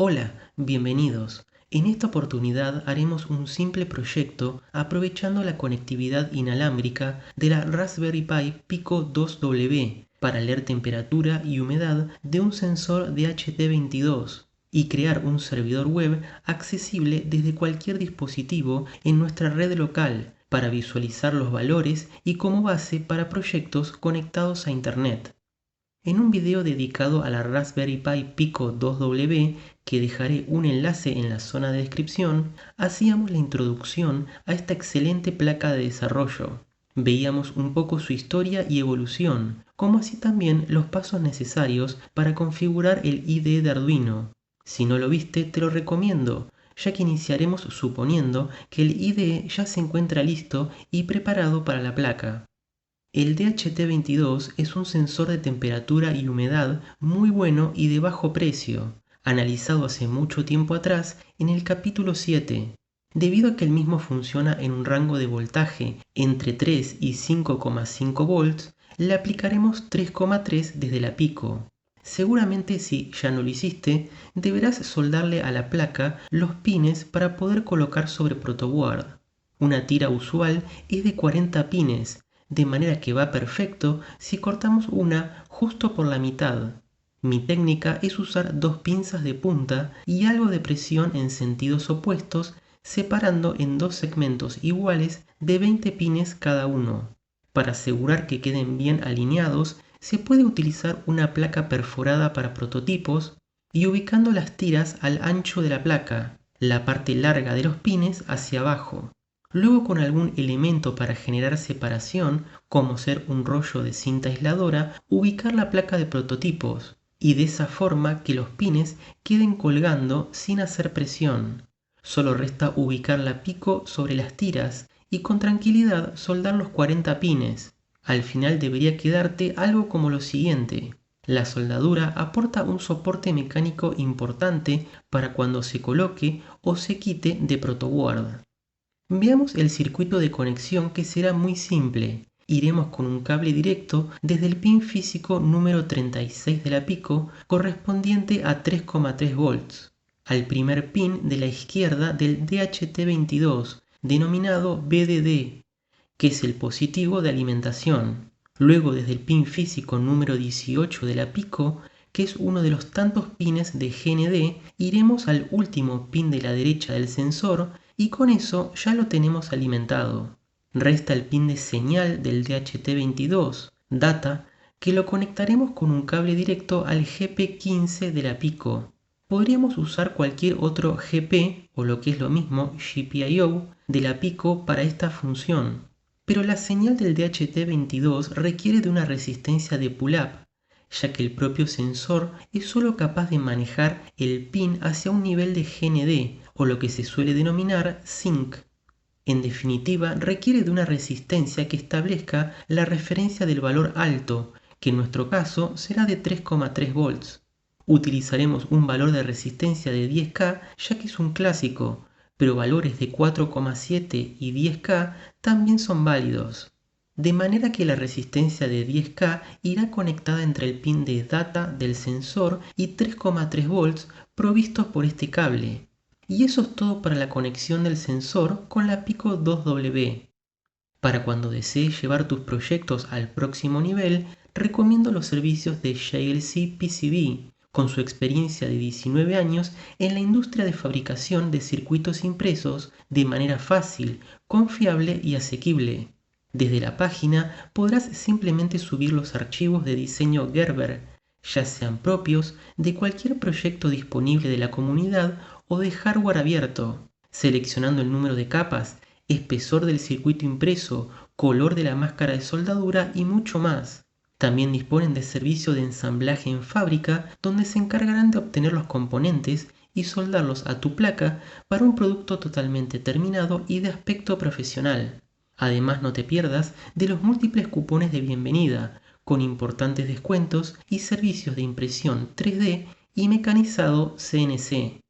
Hola, bienvenidos. En esta oportunidad haremos un simple proyecto aprovechando la conectividad inalámbrica de la Raspberry Pi Pico 2W para leer temperatura y humedad de un sensor DHT22 y crear un servidor web accesible desde cualquier dispositivo en nuestra red local para visualizar los valores y como base para proyectos conectados a Internet. En un video dedicado a la Raspberry Pi Pico 2W, que dejaré un enlace en la zona de descripción, hacíamos la introducción a esta excelente placa de desarrollo. Veíamos un poco su historia y evolución, como así también los pasos necesarios para configurar el IDE de Arduino. Si no lo viste, te lo recomiendo, ya que iniciaremos suponiendo que el IDE ya se encuentra listo y preparado para la placa. El DHT22 es un sensor de temperatura y humedad muy bueno y de bajo precio, analizado hace mucho tiempo atrás en el capítulo 7. Debido a que el mismo funciona en un rango de voltaje entre 3 y 5,5 volts, le aplicaremos 3,3 desde la Pico. Seguramente si ya no lo hiciste, deberás soldarle a la placa los pines para poder colocar sobre protoboard. Una tira usual es de 40 pines, de manera que va perfecto si cortamos una justo por la mitad. Mi técnica es usar dos pinzas de punta y algo de presión en sentidos opuestos, separando en dos segmentos iguales de 20 pines cada uno. Para asegurar que queden bien alineados, se puede utilizar una placa perforada para prototipos y ubicando las tiras al ancho de la placa, la parte larga de los pines hacia abajo. Luego con algún elemento para generar separación, como ser un rollo de cinta aisladora, ubicar la placa de prototipos, y de esa forma que los pines queden colgando sin hacer presión. Solo resta ubicar la Pico sobre las tiras y con tranquilidad soldar los 40 pines. Al final debería quedarte algo como lo siguiente. La soldadura aporta un soporte mecánico importante para cuando se coloque o se quite de protoboard. Veamos el circuito de conexión, que será muy simple. Iremos con un cable directo desde el pin físico número 36 de la Pico, correspondiente a 3,3 volts, al primer pin de la izquierda del DHT22, denominado BDD, que es el positivo de alimentación. Luego desde el pin físico número 18 de la Pico, que es uno de los tantos pines de GND, iremos al último pin de la derecha del sensor y con eso ya lo tenemos alimentado. Resta el pin de señal del DHT22, data, que lo conectaremos con un cable directo al GP15 de la Pico. Podríamos usar cualquier otro GP o lo que es lo mismo GPIO de la Pico para esta función. Pero la señal del DHT22 requiere de una resistencia de pull-up, ya que el propio sensor es solo capaz de manejar el pin hacia un nivel de GND, o lo que se suele denominar sync. En definitiva, requiere de una resistencia que establezca la referencia del valor alto, que en nuestro caso será de 3,3 volts. Utilizaremos un valor de resistencia de 10K ya que es un clásico, pero valores de 4,7 y 10K también son válidos. De manera que la resistencia de 10K irá conectada entre el pin de data del sensor y 3,3 volts provistos por este cable. Y eso es todo para la conexión del sensor con la Pico 2W. Para cuando desees llevar tus proyectos al próximo nivel, recomiendo los servicios de JLC PCB, con su experiencia de 19 años en la industria de fabricación de circuitos impresos de manera fácil, confiable y asequible. Desde la página podrás simplemente subir los archivos de diseño Gerber, ya sean propios de cualquier proyecto disponible de la comunidad o de hardware abierto, seleccionando el número de capas, espesor del circuito impreso, color de la máscara de soldadura y mucho más. También disponen de servicio de ensamblaje en fábrica, donde se encargarán de obtener los componentes y soldarlos a tu placa para un producto totalmente terminado y de aspecto profesional. Además, no te pierdas de los múltiples cupones de bienvenida, con importantes descuentos y servicios de impresión 3D y mecanizado CNC.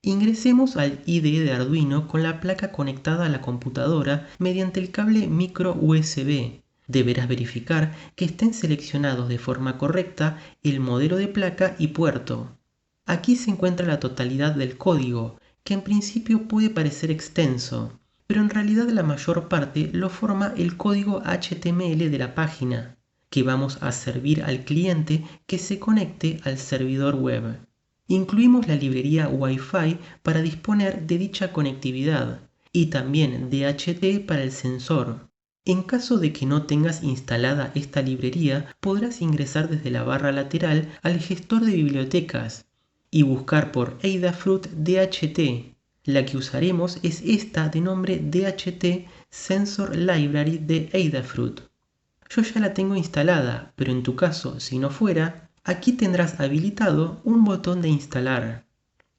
Ingresemos al IDE de Arduino con la placa conectada a la computadora mediante el cable micro USB. Deberás verificar que estén seleccionados de forma correcta el modelo de placa y puerto. Aquí se encuentra la totalidad del código, que en principio puede parecer extenso, pero en realidad la mayor parte lo forma el código HTML de la página, que vamos a servir al cliente que se conecte al servidor web. Incluimos la librería Wi-Fi para disponer de dicha conectividad y también DHT para el sensor. En caso de que no tengas instalada esta librería, podrás ingresar desde la barra lateral al gestor de bibliotecas y buscar por Adafruit DHT. La que usaremos es esta de nombre DHT Sensor Library de Adafruit. Yo ya la tengo instalada, pero en tu caso, si no fuera, aquí tendrás habilitado un botón de instalar.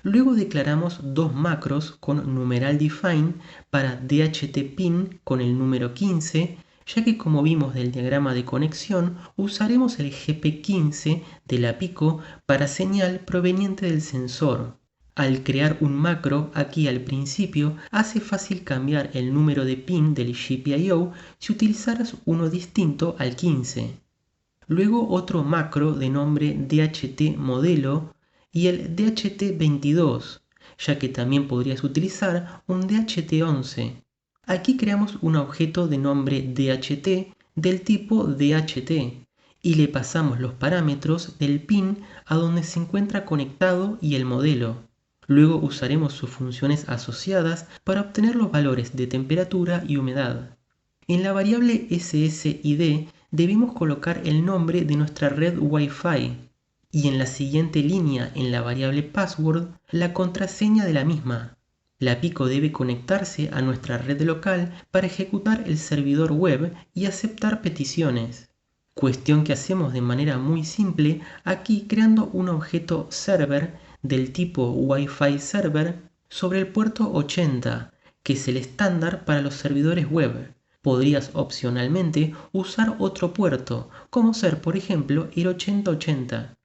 Luego declaramos dos macros con numeral define para DHT-pin con el número 15, ya que como vimos del diagrama de conexión, usaremos el GP15 de la Pico para señal proveniente del sensor. Al crear un macro aquí al principio, hace fácil cambiar el número de pin del GPIO si utilizaras uno distinto al 15. Luego otro macro de nombre DHT modelo y el DHT22, ya que también podrías utilizar un DHT11. Aquí creamos un objeto de nombre DHT del tipo DHT y le pasamos los parámetros del pin a donde se encuentra conectado y el modelo. Luego usaremos sus funciones asociadas para obtener los valores de temperatura y humedad. En la variable SSID debemos colocar el nombre de nuestra red Wi-Fi y en la siguiente línea en la variable password la contraseña de la misma. La Pico debe conectarse a nuestra red local para ejecutar el servidor web y aceptar peticiones. Cuestión que hacemos de manera muy simple aquí creando un objeto server del tipo Wi-Fi server sobre el puerto 80, que es el estándar para los servidores web. Podrías opcionalmente usar otro puerto, como ser por ejemplo el 8080.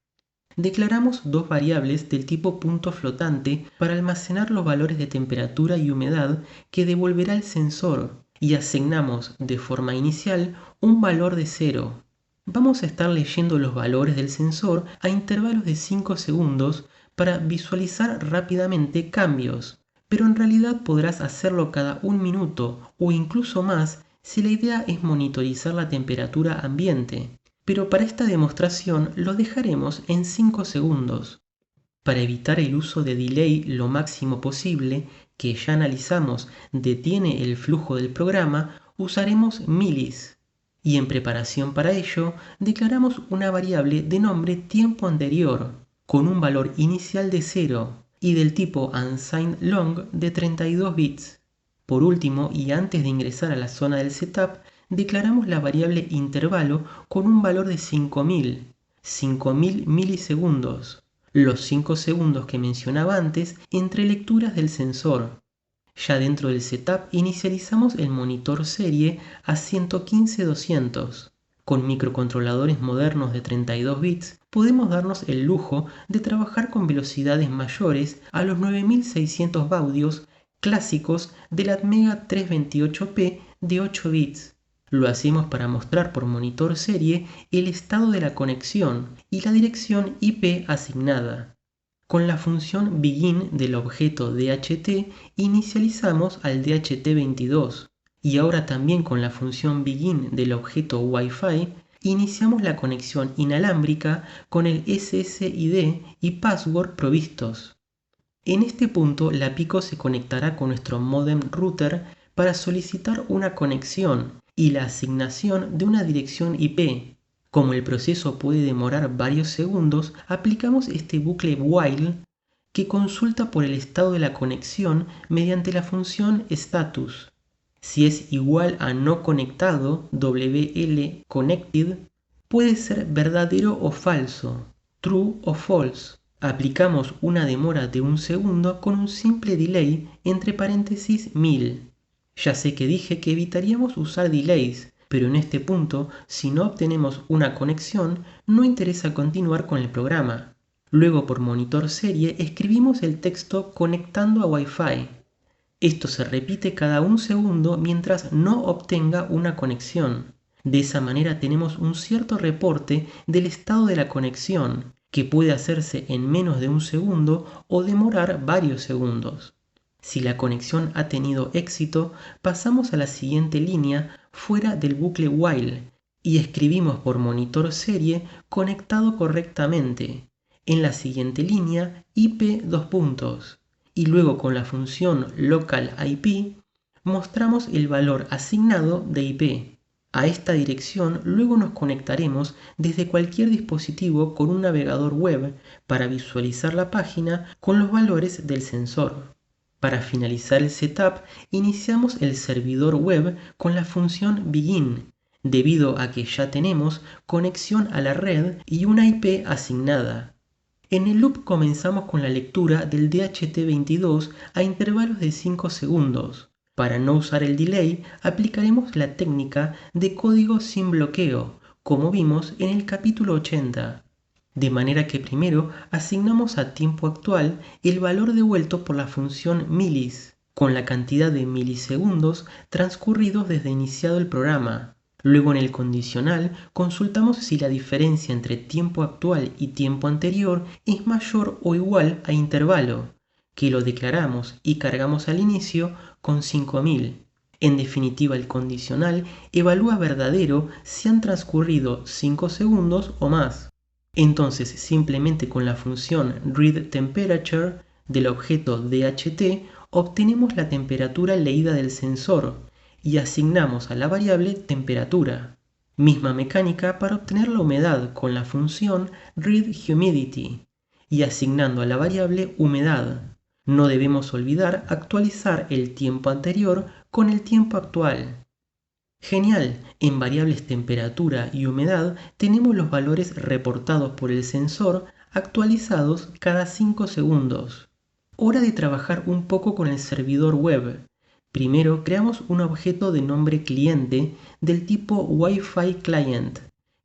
Declaramos dos variables del tipo punto flotante para almacenar los valores de temperatura y humedad que devolverá el sensor y asignamos de forma inicial un valor de 0. Vamos a estar leyendo los valores del sensor a intervalos de 5 segundos para visualizar rápidamente cambios, pero en realidad podrás hacerlo cada 1 minuto o incluso más si la idea es monitorizar la temperatura ambiente. Pero para esta demostración lo dejaremos en 5 segundos. Para evitar el uso de delay lo máximo posible, que ya analizamos detiene el flujo del programa, usaremos milis. Y en preparación para ello, declaramos una variable de nombre tiempo anterior, con un valor inicial de 0 y del tipo unsigned long de 32 bits. Por último, y antes de ingresar a la zona del setup, declaramos la variable intervalo con un valor de 5000 milisegundos, los 5 segundos que mencionaba antes entre lecturas del sensor. Ya dentro del setup inicializamos el monitor serie a 115-200. Con microcontroladores modernos de 32 bits podemos darnos el lujo de trabajar con velocidades mayores a los 9600 baudios clásicos del Atmega 328p de 8 bits. Lo hacemos para mostrar por monitor serie el estado de la conexión y la dirección IP asignada. Con la función begin del objeto DHT inicializamos al DHT22 y ahora también con la función begin del objeto Wi-Fi iniciamos la conexión inalámbrica con el SSID y password provistos. En este punto la Pico se conectará con nuestro modem router para solicitar una conexión y la asignación de una dirección IP. Como el proceso puede demorar varios segundos, aplicamos este bucle while que consulta por el estado de la conexión mediante la función status. Si es igual a no conectado, WL connected, puede ser verdadero o falso, true o false. Aplicamos una demora de 1 segundo con un simple delay entre paréntesis 1000. Ya sé que dije que evitaríamos usar delays, pero en este punto, si no obtenemos una conexión, no interesa continuar con el programa. Luego por monitor serie escribimos el texto conectando a Wi-Fi. Esto se repite cada 1 segundo mientras no obtenga una conexión. De esa manera tenemos un cierto reporte del estado de la conexión, que puede hacerse en menos de un segundo o demorar varios segundos. Si la conexión ha tenido éxito, pasamos a la siguiente línea fuera del bucle while y escribimos por monitor serie conectado correctamente. En la siguiente línea IP : y luego con la función local IP mostramos el valor asignado de IP. A esta dirección luego nos conectaremos desde cualquier dispositivo con un navegador web para visualizar la página con los valores del sensor. Para finalizar el setup, iniciamos el servidor web con la función begin, debido a que ya tenemos conexión a la red y una IP asignada. En el loop comenzamos con la lectura del DHT22 a intervalos de 5 segundos. Para no usar el delay, aplicaremos la técnica de código sin bloqueo, como vimos en el capítulo 80. De manera que primero asignamos a tiempo actual el valor devuelto por la función millis, con la cantidad de milisegundos transcurridos desde iniciado el programa. Luego en el condicional consultamos si la diferencia entre tiempo actual y tiempo anterior es mayor o igual a intervalo, que lo declaramos y cargamos al inicio con 5000. En definitiva, el condicional evalúa verdadero si han transcurrido 5 segundos o más. Entonces, simplemente con la función readTemperature del objeto DHT obtenemos la temperatura leída del sensor y asignamos a la variable temperatura. Misma mecánica para obtener la humedad con la función readHumidity y asignando a la variable humedad. No debemos olvidar actualizar el tiempo anterior con el tiempo actual. Genial, en variables temperatura y humedad tenemos los valores reportados por el sensor actualizados cada 5 segundos. Hora de trabajar un poco con el servidor web. Primero creamos un objeto de nombre cliente del tipo Wi-Fi Client,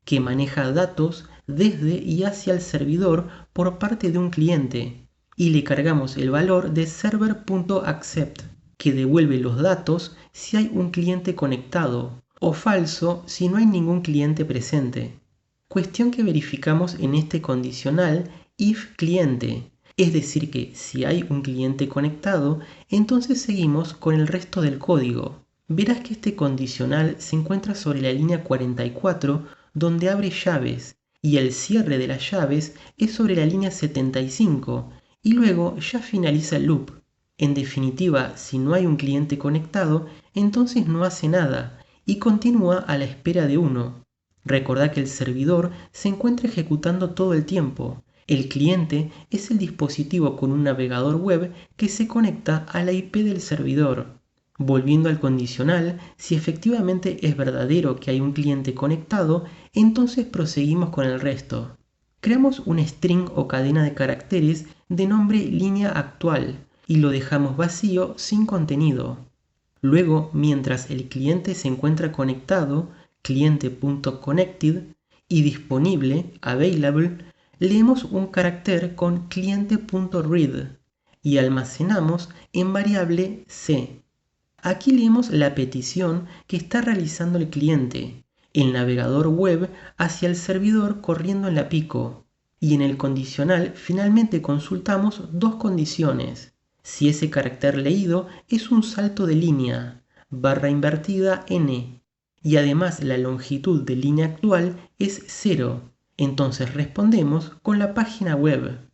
que maneja datos desde y hacia el servidor por parte de un cliente, y le cargamos el valor de server.accept, que devuelve los datos si hay un cliente conectado, o falso si no hay ningún cliente presente. Cuestión que verificamos en este condicional if cliente, es decir que si hay un cliente conectado, entonces seguimos con el resto del código. Verás que este condicional se encuentra sobre la línea 44 donde abre llaves y el cierre de las llaves es sobre la línea 75 y luego ya finaliza el loop. En definitiva, si no hay un cliente conectado, entonces no hace nada y continúa a la espera de uno. Recordá que el servidor se encuentra ejecutando todo el tiempo. El cliente es el dispositivo con un navegador web que se conecta a la IP del servidor. Volviendo al condicional, si efectivamente es verdadero que hay un cliente conectado, entonces proseguimos con el resto. Creamos un string o cadena de caracteres de nombre línea actual y lo dejamos vacío sin contenido. Luego, mientras el cliente se encuentra conectado, cliente.connected y disponible, available, leemos un carácter con cliente.read y almacenamos en variable c. Aquí leemos la petición que está realizando el cliente, el navegador web hacia el servidor corriendo en la Pico, y en el condicional finalmente consultamos dos condiciones. Si ese carácter leído es un salto de línea, barra invertida n, y además la longitud de línea actual es 0, entonces respondemos con la página web.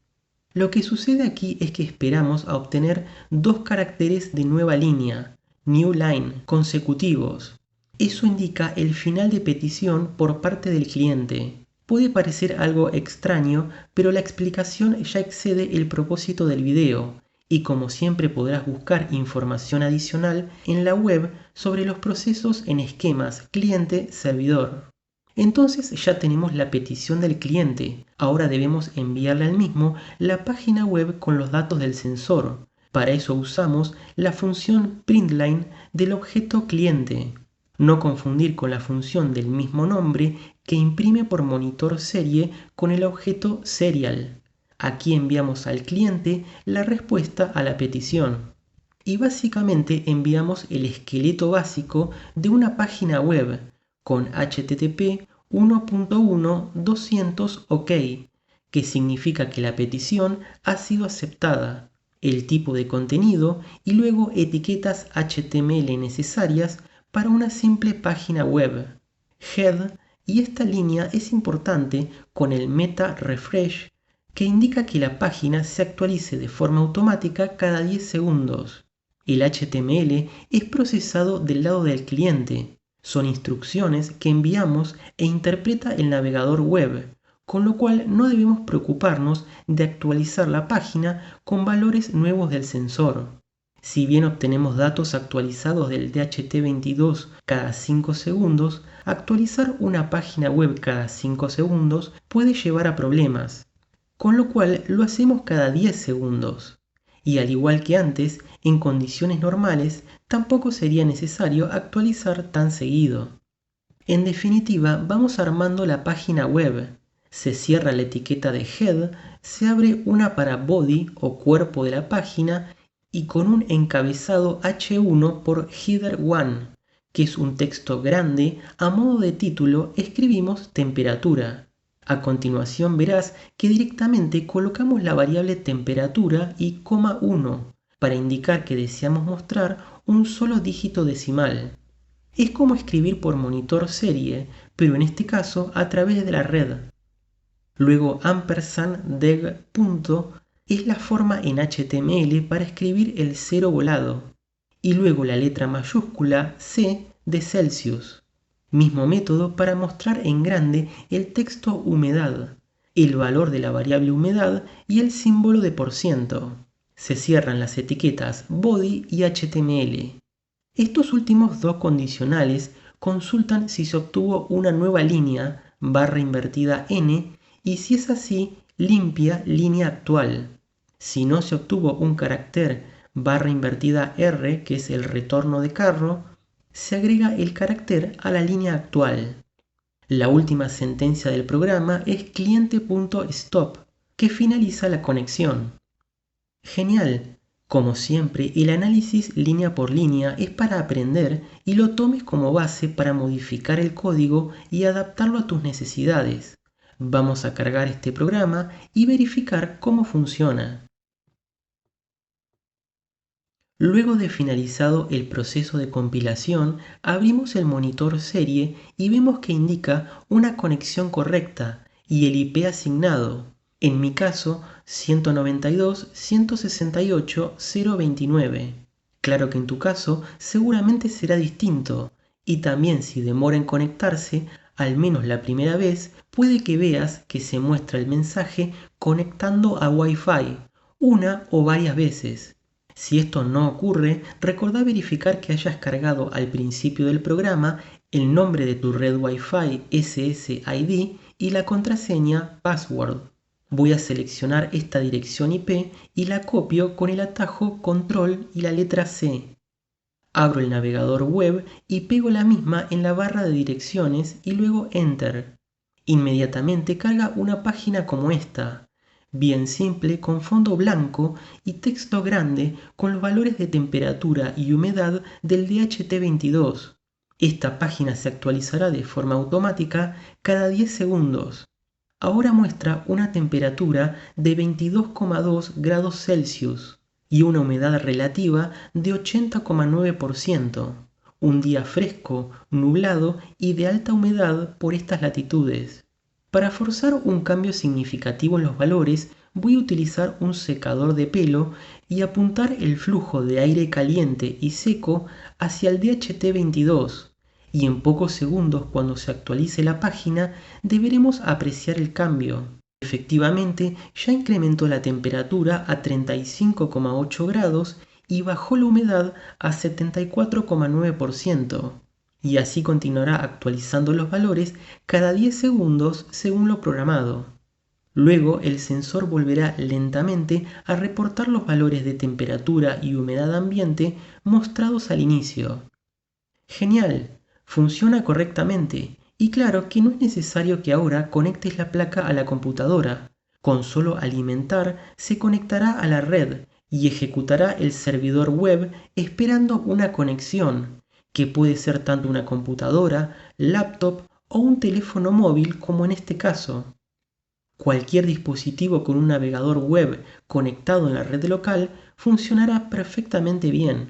Lo que sucede aquí es que esperamos a obtener dos caracteres de nueva línea, new line, consecutivos. Eso indica el final de petición por parte del cliente. Puede parecer algo extraño, pero la explicación ya excede el propósito del video, y como siempre podrás buscar información adicional en la web sobre los procesos en esquemas cliente-servidor. Entonces ya tenemos la petición del cliente, ahora debemos enviarle al mismo la página web con los datos del sensor. Para eso usamos la función println del objeto cliente. No confundir con la función del mismo nombre que imprime por monitor serie con el objeto serial. Aquí enviamos al cliente la respuesta a la petición. Y básicamente enviamos el esqueleto básico de una página web con HTTP 1.1 200 OK, que significa que la petición ha sido aceptada, el tipo de contenido y luego etiquetas HTML necesarias para una simple página web, head, y esta línea es importante con el meta refresh, que indica que la página se actualice de forma automática cada 10 segundos. El HTML es procesado del lado del cliente. Son instrucciones que enviamos e interpreta el navegador web, con lo cual no debemos preocuparnos de actualizar la página con valores nuevos del sensor. Si bien obtenemos datos actualizados del DHT22 cada 5 segundos, actualizar una página web cada 5 segundos puede llevar a problemas, con lo cual lo hacemos cada 10 segundos. Y al igual que antes, en condiciones normales, tampoco sería necesario actualizar tan seguido. En definitiva, vamos armando la página web. Se cierra la etiqueta de head, se abre una para body o cuerpo de la página y con un encabezado H1 por header 1, que es un texto grande, a modo de título escribimos temperatura. A continuación verás que directamente colocamos la variable temperatura y coma 1 para indicar que deseamos mostrar un solo dígito decimal. Es como escribir por monitor serie, pero en este caso a través de la red. Luego ampersand deg punto es la forma en HTML para escribir el cero volado. Y luego la letra mayúscula C de Celsius. Mismo método para mostrar en grande el texto humedad, el valor de la variable humedad y el símbolo de %. Se cierran las etiquetas body y HTML. Estos últimos dos condicionales consultan si se obtuvo una nueva línea barra invertida n y si es así, limpia línea actual. Si no se obtuvo un carácter barra invertida r, que es el retorno de carro, se agrega el carácter a la línea actual. La última sentencia del programa es cliente.stop, que finaliza la conexión. Genial. Como siempre, el análisis línea por línea es para aprender y lo tomes como base para modificar el código y adaptarlo a tus necesidades. Vamos a cargar este programa y verificar cómo funciona. Luego de finalizado el proceso de compilación, abrimos el monitor serie y vemos que indica una conexión correcta y el IP asignado. En mi caso, 192.168.029. Claro que en tu caso seguramente será distinto, y también si demora en conectarse, al menos la primera vez, puede que veas que se muestra el mensaje conectando a Wi-Fi, una o varias veces. Si esto no ocurre, recordá verificar que hayas cargado al principio del programa el nombre de tu red Wi-Fi SSID y la contraseña password. Voy a seleccionar esta dirección IP y la copio con el atajo Control y la letra C. Abro el navegador web y pego la misma en la barra de direcciones y luego Enter. Inmediatamente carga una página como esta, bien simple con fondo blanco y texto grande con los valores de temperatura y humedad del DHT22. Esta página se actualizará de forma automática cada 10 segundos. Ahora muestra una temperatura de 22,2 grados Celsius y una humedad relativa de 80,9%. Un día fresco, nublado y de alta humedad por estas latitudes. Para forzar un cambio significativo en los valores, voy a utilizar un secador de pelo y apuntar el flujo de aire caliente y seco hacia el DHT22. Y en pocos segundos, cuando se actualice la página, deberemos apreciar el cambio. Efectivamente, ya incrementó la temperatura a 35,8 grados y bajó la humedad a 74,9%. Y así continuará actualizando los valores cada 10 segundos según lo programado. Luego el sensor volverá lentamente a reportar los valores de temperatura y humedad ambiente mostrados al inicio. ¡Genial! Funciona correctamente, y claro que no es necesario que ahora conectes la placa a la computadora. Con solo alimentar se conectará a la red y ejecutará el servidor web esperando una conexión, que puede ser tanto una computadora, laptop o un teléfono móvil como en este caso. Cualquier dispositivo con un navegador web conectado en la red local funcionará perfectamente bien.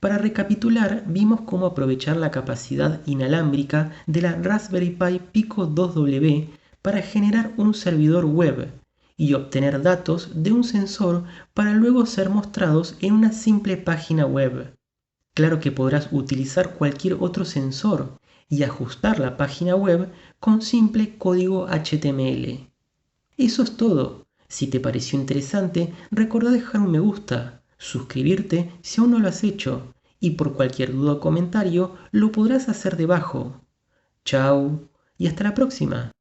Para recapitular, vimos cómo aprovechar la capacidad inalámbrica de la Raspberry Pi Pico 2W para generar un servidor web y obtener datos de un sensor para luego ser mostrados en una simple página web. Claro que podrás utilizar cualquier otro sensor y ajustar la página web con simple código HTML. Eso es todo. Si te pareció interesante, recordá dejar un me gusta, suscribirte si aún no lo has hecho, y por cualquier duda o comentario lo podrás hacer debajo. Chao y hasta la próxima.